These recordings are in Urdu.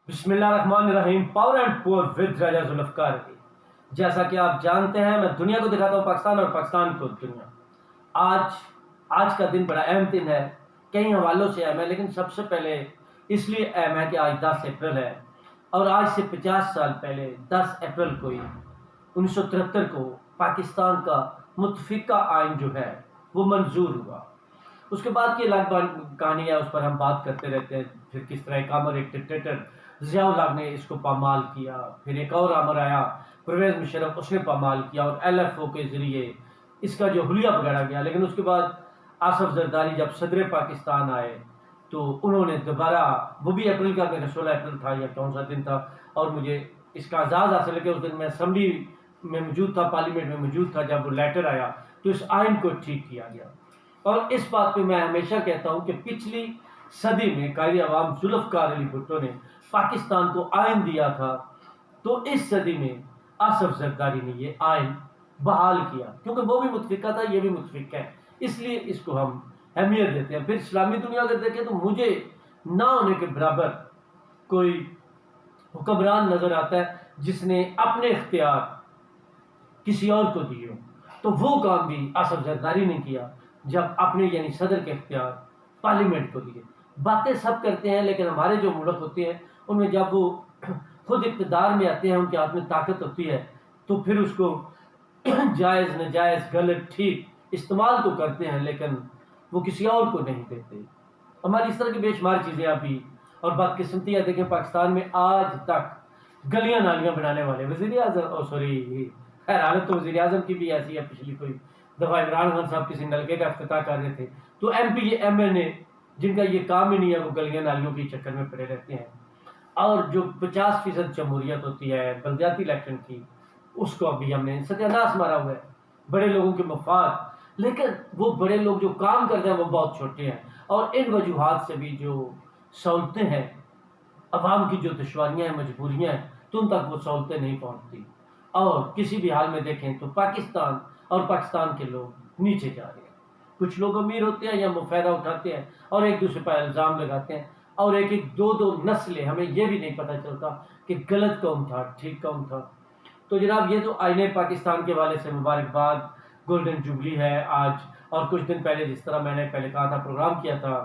بسم اللہ الرحمن الرحیم۔ پاور اینڈ پور ود راجہ ذوالفقار علی۔ جیسا کہ آپ جانتے ہیں، میں دنیا کو دکھاتا ہوں پاکستان اور پاکستان کو دنیا۔ آج کا دن بڑا اہم دن ہے، کئی حوالوں سے اہم ہے، لیکن سب سے پہلے اس لیے اہم ہے کہ آج 10 اپریل ہے، اور آج سے 50 سال پہلے 10 اپریل کو 1973 کو پاکستان کا متفقہ آئین جو ہے وہ منظور ہوا۔ اس کے بعد کی الگ کہانی ہے، اس پر ہم بات کرتے رہتے ہیں۔ پھر کس طرح ایک امر، ایک ڈکٹیٹر ضیاء الحق نے اس کو پامال کیا، پھر ایک اور امر آیا پرویز مشرف، اس نے پامال کیا، اور ایل ایف او کے ذریعے اس کا جو حلیہ بگاڑا گیا۔ لیکن اس کے بعد آصف زرداری جب صدر پاکستان آئے تو انہوں نے دوبارہ، وہ بھی اپریل کا، میرا 16 اپریل تھا یا کون سا دن تھا، اور مجھے اس کا اعزاز حاصل ہے کہ اس دن میں اسمبلی میں موجود تھا، پارلیمنٹ میں موجود تھا، جب وہ لیٹر آیا تو اس آئین کو ٹھیک کیا گیا۔ اور اس بات پہ میں ہمیشہ کہتا ہوں کہ پچھلی صدی میں قائد عوام ذوالفقار علی بھٹو نے پاکستان کو آئین دیا تھا، تو اس صدی میں آصف زرداری نے یہ آئین بحال کیا، کیونکہ وہ بھی متفقہ تھا، یہ بھی متفق ہے، اس لیے اس کو ہم اہمیت دیتے ہیں۔ پھر اسلامی دنیا اگر دیکھیں تو مجھے نہ ہونے کے برابر کوئی حکمران نظر آتا ہے جس نے اپنے اختیار کسی اور کو دیے ہو، تو وہ کام بھی آصف زرداری نے کیا جب اپنے یعنی صدر کے اختیار پارلیمنٹ کو دیے۔ باتیں سب کرتے ہیں، لیکن ہمارے جو ملک ہوتے ہیں ان میں جب وہ خود اقتدار میں آتے ہیں، ان کے ہاتھ میں طاقت ہوتی ہے، تو پھر اس کو جائز ناجائز غلط ٹھیک استعمال تو کرتے ہیں، لیکن وہ کسی اور کو نہیں دیتے۔ ہماری اس طرح کی بے شمار چیزیں ابھی، اور بدقسمتی ہے، دیکھیں پاکستان میں آج تک گلیاں نالیاں بنانے والے وزیر اعظم، خیر حالت تو وزیر اعظم کی بھی ایسی ہے، پچھلی کوئی دفعہ عمران خان صاحب کسی نلکے کا افتتاح کر رہے تھے تو ایم پی ایم این اے جن کا یہ کام ہی نہیں ہے وہ گلیاں نالیوں کے چکر میں پڑے رہتے ہیں، اور جو 50% جمہوریت ہوتی ہے بلدیاتی الیکشن کی، اس کو ابھی ہم نے ستیہ ناش مارا ہوا ہے، بڑے لوگوں کے مفاد، لیکن وہ بڑے لوگ جو کام کرتے ہیں وہ بہت چھوٹے ہیں، اور ان وجوہات سے بھی جو سہولتیں ہیں، عوام کی جو دشواریاں ہیں، مجبوریاں ہیں، تو ان تک وہ سہولتیں نہیں پہنچتی، اور کسی بھی حال میں دیکھیں تو پاکستان اور پاکستان کے لوگ نیچے جا رہے ہیں۔ کچھ لوگ امیر ہوتے ہیں یا مفیدہ اٹھاتے ہیں اور ایک دوسرے پر الزام لگاتے ہیں، اور ایک دو نسلیں، ہمیں یہ بھی نہیں پتہ چلتا کہ غلط کون تھا ٹھیک کون تھا۔ تو جناب یہ تو آئین پاکستان کے والے سے مبارکباد، گولڈن جوبلی ہے آج، اور کچھ دن پہلے جس طرح میں نے پہلے کہا تھا، پروگرام کیا تھا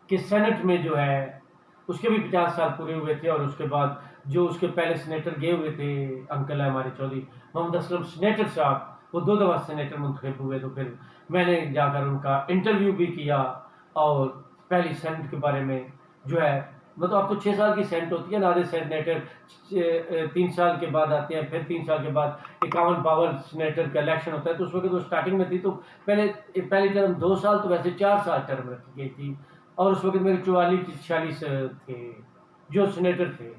کہ سینٹ میں جو ہے اس کے بھی 50 سال پورے ہوئے تھے، اور اس کے بعد جو اس کے پہلے سینیٹر گئے ہوئے تھے، انکل ہے ہمارے چودھری محمد اسلم سینیٹر صاحب، وہ 2 دفعہ سینیٹر منتخب ہوئے، تو پھر میں نے جا کر ان کا انٹرویو بھی کیا، اور پہلی سینٹ کے بارے میں جو ہے، مطلب اب تو 6 سال کی سینٹ ہوتی ہے نا، آدھے سینیٹر 3 سال کے بعد آتے ہیں، پھر 3 سال کے بعد 51 پاور سینیٹر کا الیکشن ہوتا ہے، تو اس وقت وہ اسٹارٹنگ میں تھی، تو پہلی ٹرم 2 سال، تو ویسے 4 سال ٹرم رکھی گئی تھی، اور اس وقت میرے 44-46 تھے جو سینیٹر تھے۔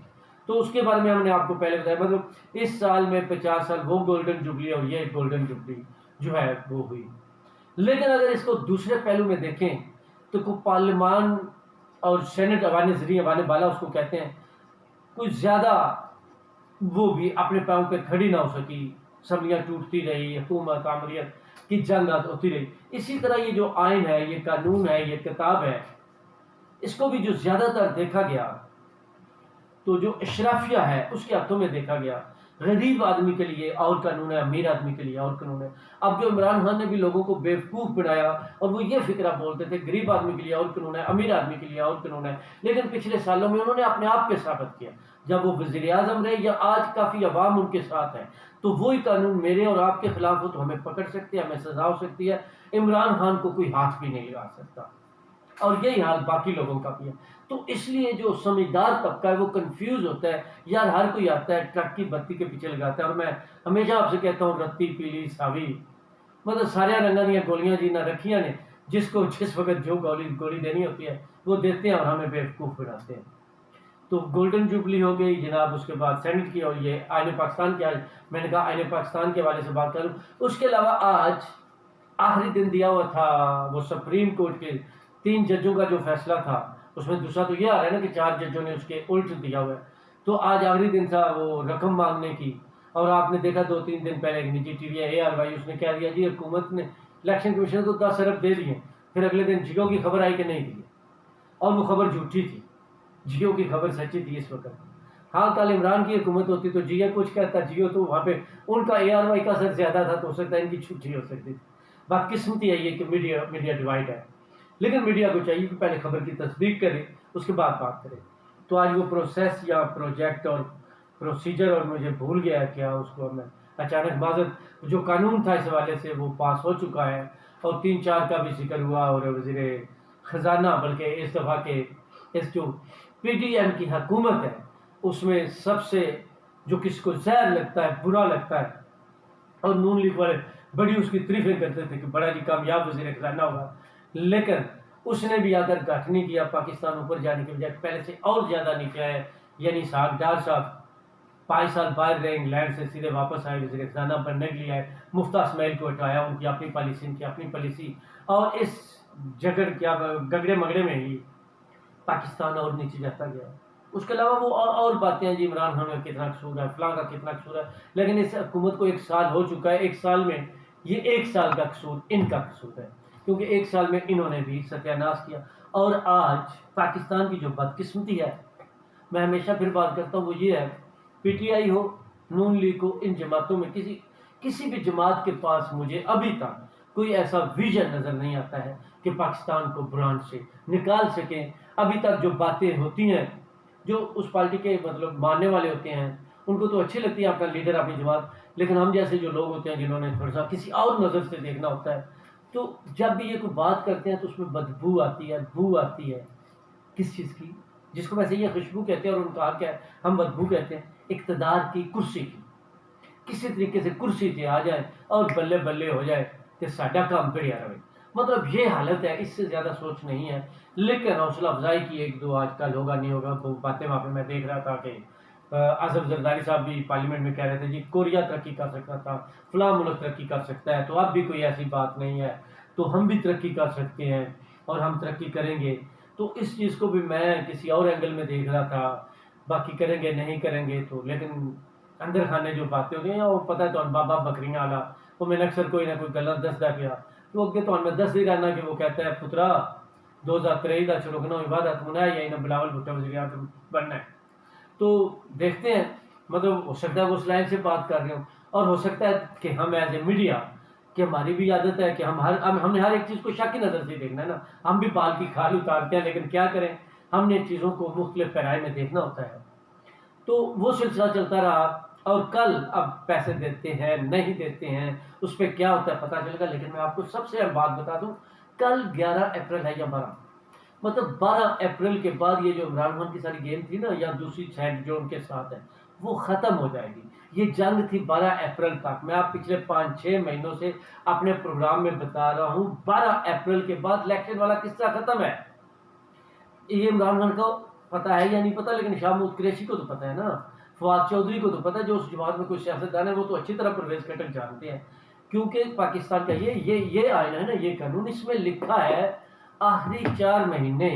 تو اس کے بارے میں ہم نے آپ کو پہلے بتایا، مطلب اس سال میں 50 سال وہ گولڈن جوبلی، اور یہ گولڈن جوبلی جو ہے وہ ہوئی۔ لیکن اگر اس کو دوسرے پہلو میں دیکھیں تو کوئی پارلیمان اور سینٹ عوام ذریعہ عوام بالا اس کو کہتے ہیں، کچھ زیادہ وہ بھی اپنے پاؤں پہ کھڑی نہ ہو سکی، اسمبلیاں ٹوٹتی رہی، حکومت آمریت کی جنگ ہوتی رہی۔ اسی طرح یہ جو آئین ہے، یہ قانون ہے، یہ کتاب ہے، اس کو بھی جو زیادہ تر دیکھا گیا تو جو اشرافیہ ہے اس کے ہاتھوں میں دیکھا گیا۔ غریب آدمی کے لیے اور قانون ہے، امیر آدمی کے لیے اور قانون ہے۔ اب جو عمران خان نے بھی لوگوں کو بیوقوف بنایا، اور وہ یہ فکرہ بولتے تھے غریب آدمی کے لیے اور قانون ہے، امیر آدمی کے لیے اور قانون ہے، لیکن پچھلے سالوں میں انہوں نے اپنے آپ پہ ثابت کیا، جب وہ وزیر اعظم رہے یا آج کافی عوام ان کے ساتھ ہے، تو وہی قانون میرے اور آپ کے خلاف ہو تو ہمیں پکڑ سکتے ہیں، ہمیں سزا ہو سکتی ہے، عمران خان کو کوئی ہاتھ بھی نہیں لگا سکتا، اور یہی حال باقی لوگوں کا بھی ہے۔ تو اس لیے جو سمجھدار طبقہ ہے وہ کنفیوز ہوتا ہے، یار ہر کوئی آتا ہے ٹرک کی بتی کے پیچھے لگاتا ہے، اور میں ہمیشہ آپ سے کہتا ہوں رتی پیلی ساوی، مطلب سارے رنگا دیا گولیاں جی نہ رکھیاں نے، جس کو جس وقت جو گولی دینی ہوتی ہے وہ دیتے ہیں اور ہمیں بیوقوف بناتے ہیں۔ تو گولڈن جوبلی ہو گئی جناب، اس کے بعد سینٹ کی، اور یہ آئین پاکستان کے، میں نے کہا آئین پاکستان کے حوالے سے بات کروں۔ اس کے علاوہ آج آخری دن دیا ہوا تھا وہ سپریم کورٹ کے 3 ججوں کا جو فیصلہ تھا، اس میں دوسرا تو یہ آ رہا ہے نا کہ 4 ججوں نے اس کے الٹ دیا ہوا ہے، تو آج آخری دن تھا وہ رقم مانگنے کی، اور آپ نے دیکھا 2-3 دن پہلے ایک نجی ٹی وی ہے ARY، اس نے کہہ دیا جی حکومت نے الیکشن کمیشن کو 10 ارب دے دیے، پھر اگلے دن جگوں کی خبر آئی کہ نہیں دی، اور وہ خبر جھوٹی تھی، جیو کی خبر سچی تھی اس وقت. ہاں کل عمران کی حکومت ہوتی تو جیو کچھ کہتا, جیو تو وہاں پہ ان کا ARY کا اثر زیادہ تھا, تو ہو سکتا ہے ان کی چھٹی ہو سکتی تھی. بدقسمتی ہے یہ کہ میڈیا ڈیوائڈ ہے. لیکن میڈیا کو چاہیے کہ پہلے خبر کی تصدیق کرے, اس کے بعد بات کرے. تو آج وہ پروسیس یا پروجیکٹ اور پروسیجر, اور مجھے بھول گیا کیا اس کو میں اچانک معذرت, جو قانون تھا اس حوالے سے وہ پاس ہو چکا ہے, اور 3-4 کا بھی ذکر ہوا, اور وزیر خزانہ بلکہ اس دفعہ کے اس جو PDM کی حکومت ہے اس میں سب سے جو کس کو زہر لگتا ہے, برا لگتا ہے, اور نون لیگ والے بڑی اس کی تعریفیں کرتے تھے کہ بڑا جی کامیاب وزیر خزانہ ہوگا, لیکن اس نے بھی اگر گھٹ نہیں کیا, پاکستان اوپر جانے کے بجائے پہلے سے اور زیادہ نیچے ہے. یعنی اسحاق ڈار صاحب 5 سال باہر رہے, انگلینڈ سے سیدھے واپس آئے, وزیر خزانہ بننے کے لیے آئے, مفتہ اسماعیل کو ہٹایا, ان کی اپنی پالیسی, ان کی اپنی پالیسی, اور اس جگڑ کیا گگڑے مگڑے میں ہی پاکستان اور نیچے جاتا گیا. اس کے علاوہ وہ اور باتیں ہیں جی, عمران خان کا کتنا قصور ہے, فلاں کا کتنا قصور ہے, لیکن اس حکومت کو 1 سال ہو چکا ہے. 1 سال میں یہ 1 سال کا قصور ان کا قصور ہے, کیونکہ 1 سال میں انہوں نے بھی ستیہ ناش کیا. اور آج پاکستان کی جو بدقسمتی ہے, میں ہمیشہ پھر بات کرتا ہوں, وہ یہ ہے PTI ہو, نون لیگ ہو, ان جماعتوں میں کسی بھی جماعت کے پاس مجھے ابھی تک کوئی ایسا ویژن نظر نہیں آتا ہے کہ پاکستان کو برانڈ سے نکال سکیں. ابھی تک جو باتیں ہوتی ہیں, جو اس پارٹی کے مطلب ماننے والے ہوتے ہیں, ان کو تو اچھی لگتی ہے اپنا لیڈر, اپنی جماعت, لیکن ہم جیسے جو لوگ ہوتے ہیں جنہوں نے تھوڑا سا کسی اور نظر سے دیکھنا ہوتا ہے, تو جب بھی یہ کوئی بات کرتے ہیں تو اس میں بدبو آتی ہے, بو آتی ہے. کس چیز کی؟ جس کو ویسے یہ خوشبو کہتے ہیں, اور ان کا حق ہے, ہم بدبو کہتے ہیں. اقتدار کی, کرسی کی, کسی طریقے سے کرسی سے آ جائے اور بلے بلے ہو جائے کہ ساڈا کام بڑھیا رہے. مطلب یہ حالت ہے, اس سے زیادہ سوچ نہیں ہے. لیکن حوصلہ افزائی کی 1-2 آج کل ہوگا نہیں ہوگا وہ باتیں وہاں پہ میں دیکھ رہا تھا کہ آصف زرداری صاحب بھی پارلیمنٹ میں کہہ رہے تھے جی کوریا ترقی کر سکتا تھا, فلاں ملک ترقی کر سکتا ہے, تو اب بھی کوئی ایسی بات نہیں ہے, تو ہم بھی ترقی کر سکتے ہیں اور ہم ترقی کریں گے. تو اس چیز کو بھی میں کسی اور اینگل میں دیکھ رہا تھا. باقی کریں گے نہیں کریں گے تو, لیکن اندر خانے جو باتیں ہوتی ہیں, وہ پتہ ہے تو بابا بکریاں والا, وہ میں اکثر کوئی نہ کوئی غلط دستا گیا, تو اگے تو میں دس ہی رہنا کہ وہ کہتا ہے پترا 2023 کا چھڑکنا عبادت منایا یا انہیں بلاول بھٹو وزیر اعظم بننا ہے. تو دیکھتے ہیں, مطلب ہو سکتا ہے وہ اس لائن سے بات کر رہے ہوں, اور ہو سکتا ہے کہ ہم ایز اے میڈیا کہ ہماری بھی عادت ہے کہ ہم نے ہر ایک چیز کو شک کی نظر سے دیکھنا ہے نا, ہم بھی بال کی کھال اتارتے ہیں, لیکن کیا کریں, ہم نے چیزوں کو مختلف پیرائے میں دیکھنا ہوتا ہے. تو وہ سلسلہ چلتا رہا, اور کل اب پیسے دیتے ہیں نہیں دیتے ہیں اس پہ کیا ہوتا ہے پتہ چلے گا. لیکن میں آپ کو سب سے اہم بات بتا دوں, کل 11 اپریل ہے یا 12, مطلب 12 اپریل کے بعد یہ جو عمران خان کی ساری گیم تھی نا, یا دوسری سائڈ جو ان کے ساتھ ہے, وہ ختم ہو جائے گی. یہ جنگ تھی 12 اپریل تک. میں آپ پچھلے 5-6 مہینوں سے اپنے پروگرام میں بتا رہا ہوں, 12 اپریل کے بعد الیکشن والا قصہ ختم ہے. یہ عمران خان کو پتہ ہے یا نہیں پتہ, لیکن شاہ محمود قریشی کو تو پتہ ہے نا, فواد چودھری کو تو پتہ ہے, جو اس جماعت میں کوئی سیاستدان ہے وہ تو اچھی طرح پرویز کٹک جانتے ہیں, کیونکہ پاکستان کا یہ آئین ہے نا, یہ قانون, اس میں لکھا ہے آخری 4 مہینے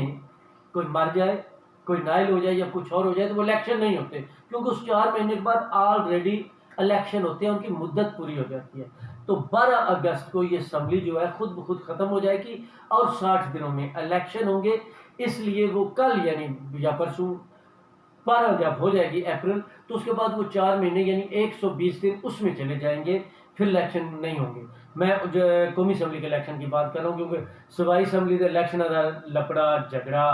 کوئی مر جائے, کوئی نائل ہو جائے یا کچھ اور ہو جائے تو وہ الیکشن نہیں ہوتے, کیونکہ اس 4 مہینے کے بعد آلریڈی الیکشن ہوتے ہیں, ان کی مدت پوری ہو جاتی ہے. تو 12 اگست کو یہ اسمبلی جو ہے خود بخود ختم ہو جائے گی, اور 60 دنوں میں الیکشن ہوں گے. اس لیے وہ کل یعنی یا پرسوں 12 جب ہو جائے گی اپریل, تو اس کے بعد وہ 4 مہینے یعنی 120 دن اس میں چلے جائیں گے, پھر الیکشن نہیں ہوں گے. میں قومی اسمبلی کے الیکشن کی بات کر رہا ہوں, کیونکہ صوبائی اسمبلی کے الیکشن لپڑا جھگڑا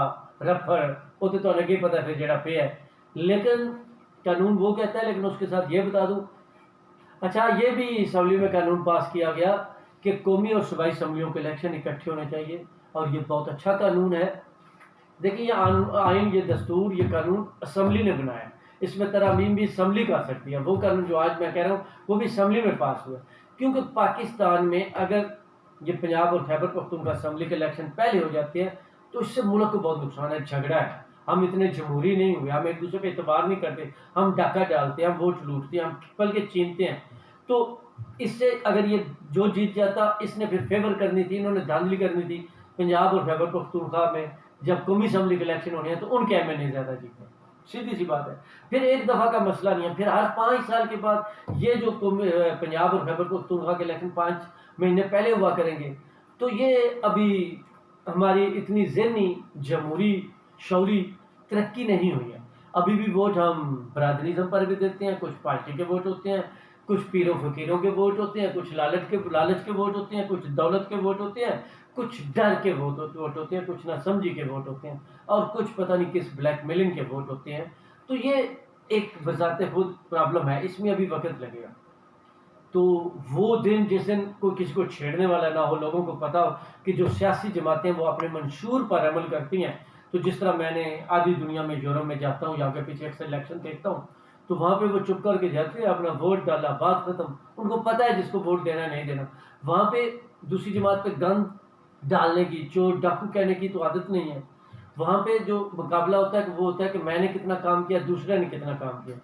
رفڑ وہ تو لگے پتہ پھر جڑا پہ ہے. لیکن قانون وہ کہتا ہے, لیکن اس کے ساتھ یہ بتا دوں, اچھا یہ بھی اسمبلی میں قانون پاس کیا گیا کہ قومی اور صوبائی اسمبلیوں کے الیکشن اکٹھے ہونے چاہیے, اور یہ بہت اچھا قانون ہے. دیکھیں یہ آئین, یہ دستور, یہ قانون اسمبلی نے بنایا ہے, اس میں ترامیم بھی اسمبلی کر سکتی ہے. وہ قانون جو آج میں کہہ رہا ہوں وہ بھی اسمبلی میں پاس ہوا ہے, کیونکہ پاکستان میں اگر یہ پنجاب اور خیبر پختونخوا اسمبلی کے الیکشن پہلے ہو جاتے ہیں تو اس سے ملک کو بہت نقصان ہے. جھگڑا ہے, ہم اتنے جمہوری نہیں ہوئے, ہم ایک دوسرے پہ اعتبار نہیں کرتے, ہم ڈاکہ ڈالتے ہیں, ہم ووٹ لوٹتے ہیں, ہم بلکہ چھینتے ہیں. تو اس سے اگر یہ جو جیت جاتا, اس نے پھر فیور کرنی تھی, انہوں نے دھاندلی کرنی تھی پنجاب اور خیبر پختونخوا میں, جب قومی اسمبلی کے الیکشن ہونے ہیں تو ان کے ایم این اے زیادہ جیتے ہیں. سیدھی سی بات ہے. پھر ایک دفعہ کا مسئلہ نہیں ہے, پھر ہر 5 سال کے بعد یہ جو پنجاب اور خیبر پختونخوا کے الیکشن 5 مہینے پہلے ہوا کریں گے. تو یہ ابھی ہماری اتنی ذہنی جمہوری شعوری ترقی نہیں ہوئی ہے. ابھی بھی ووٹ ہم برادریزم پر بھی دیتے ہیں, کچھ پارٹی کے ووٹ ہوتے ہیں, کچھ پیر و فقیروں کے ووٹ ہوتے ہیں, کچھ لالچ کے ووٹ ہوتے ہیں, کچھ دولت کے ووٹ ہوتے ہیں, کچھ ڈر کے ووٹ ہوتے ہیں, کچھ نہ سمجھی کے ووٹ ہوتے ہیں, اور کچھ پتہ نہیں کس بلیک میلنگ کے ووٹ ہوتے ہیں. تو یہ ایک بذات خود پرابلم ہے, اس میں ابھی وقت لگے گا. تو وہ دن جس دن کوئی کسی کو چھیڑنے والا نہ ہو, لوگوں کو پتا ہو کہ جو سیاسی جماعتیں وہ اپنے منشور پر عمل کرتی ہیں, تو جس طرح میں نے آدھی دنیا میں یورپ میں جاتا ہوں یا کے پیچھے اکثر الیکشن دیکھتا ہوں, تو وہاں پہ وہ چپ کر کے جاتے ہیں, اپنا ووٹ ڈالا, بات ختم. ان کو پتہ ہے جس کو ووٹ دینا نہیں دینا. وہاں پہ دوسری جماعت پہ گند ڈالنے کی, چور ڈاکو کہنے کی تو عادت نہیں ہے. وہاں پہ جو مقابلہ ہوتا ہے کہ وہ ہوتا ہے کہ میں نے کتنا کام کیا, دوسرے نے کتنا کام کیا,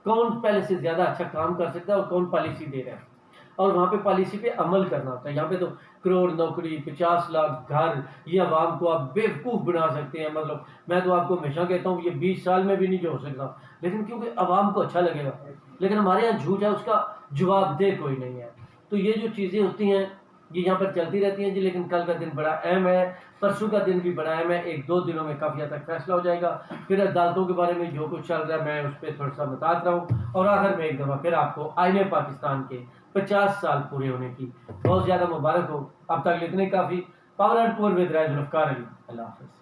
کون پہلے سے زیادہ اچھا کام کر سکتا ہے اور کون پالیسی دے رہا ہے. اور وہاں پہ پالیسی پہ عمل کرنا ہوتا ہے. یہاں پہ تو کروڑ نوکری, 50 لاکھ گھر, یہ عوام کو آپ بیوقوف بنا سکتے ہیں. مطلب میں تو آپ کو ہمیشہ کہتا ہوں یہ 20 سال میں بھی نہیں جو ہو سکتا, لیکن کیونکہ عوام کو اچھا لگے گا. لیکن ہمارے یہاں جھوٹ ہے, اس کا جواب دہ کوئی نہیں ہے. تو یہ جو چیزیں ہوتی ہیں یہ یہاں پر چلتی رہتی ہیں جی. لیکن کل کا دن بڑا اہم ہے, پرسوں کا دن بھی بڑا اہم ہے. 1-2 دنوں میں کافی حد تک فیصلہ ہو جائے گا. پھر عدالتوں کے بارے میں جو کچھ چل رہا ہے میں اس پہ تھوڑا سا بتاتا ہوں, اور آخر میں ایک دفعہ پھر آپ کو آئین پاکستان کے 50 سال پورے ہونے کی بہت زیادہ مبارک ہو. اب تک اتنے کافی. پاور اینڈ پور ود رائے ذوالفقار علی. اللہ حافظ.